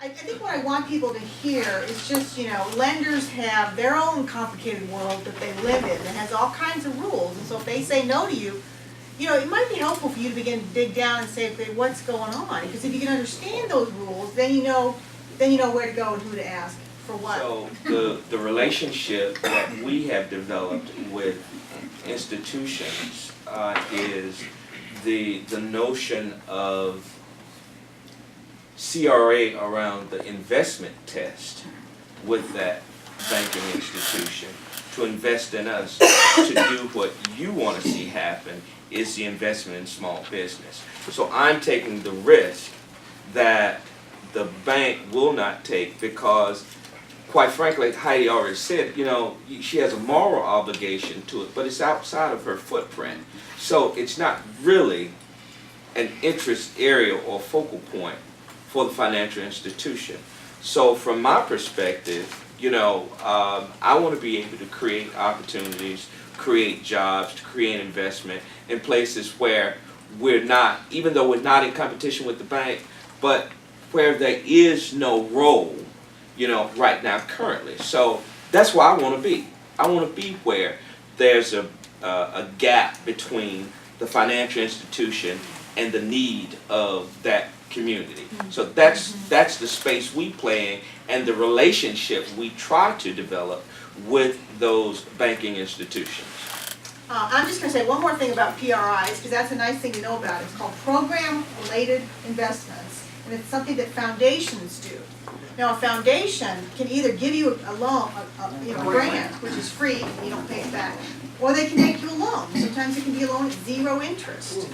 I think what I want people to hear is just, lenders have their own complicated world that they live in that has all kinds of rules. And so if they say no to you, it might be helpful for you to begin to dig down and say, okay, what's going on? Because if you can understand those rules, then you know where to go and who to ask for what. So the relationship that we have developed with institutions is the notion of CRA around the investment test with that banking institution to invest in us to do what you want to see happen is the investment in small business. So I'm taking the risk that the bank will not take because, quite frankly, Heidi already said, she has a moral obligation to it, but it's outside of her footprint. So it's not really an interest area or focal point for the financial institution. So from my perspective, I want to be able to create opportunities, create jobs, to create investment in places where we're not, even though we're not in competition with the bank, but where there is no role, right now currently. So that's where I want to be. I want to be where there's a gap between the financial institution and the need of that community. So that's the space we play in and the relationship we try to develop with those banking institutions. I'm just going to say one more thing about PRIs, because that's a nice thing to know about. It's called Program-Related Investments, and it's something that foundations do. Now, a foundation can either give you a loan, a grant, which is free and you don't pay it back, or they can make you a loan. Sometimes it can be a loan at 0 interest.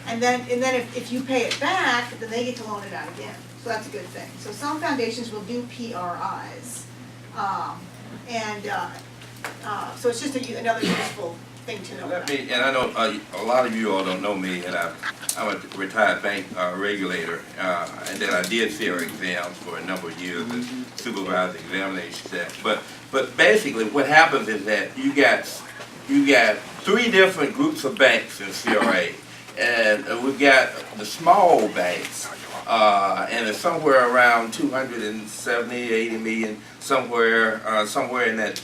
And then if you pay it back, then they get to loan it out again. So that's a good thing. So some foundations will do PRIs. So it's just another useful thing to know. And I know a lot of you all don't know me, and I'm a retired bank regulator, and then I did CRA exams for a number of years and supervised examinations. But basically, what happens is that you got 3 different groups of banks in CRA. And we've got the small banks, and it's somewhere around 270, 80 million, somewhere in that,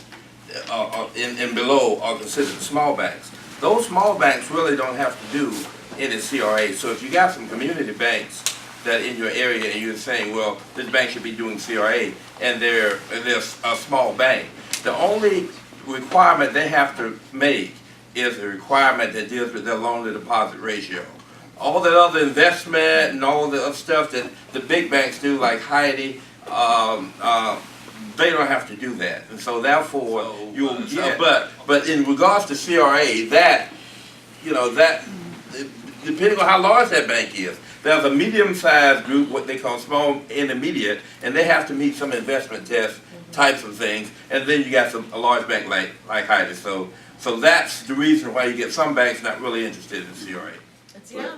and below are considered small banks. Those small banks really don't have to do any CRA. So if you got some community banks that in your area and you're saying, well, this bank should be doing CRA, and they're a small bank, the only requirement they have to make is a requirement that deals with their loan-to-deposit ratio. All that other investment and all the other stuff that the big banks do, like Heidi, they don't have to do that. And so therefore, you'll get. But in regards to CRA, that depending on how large that bank is, there's a medium-sized group, what they call small intermediate, and they have to meet some investment test types of things. And then you got a large bank like Heidi. So that's the reason why you get some banks not really interested in CRA. Yeah.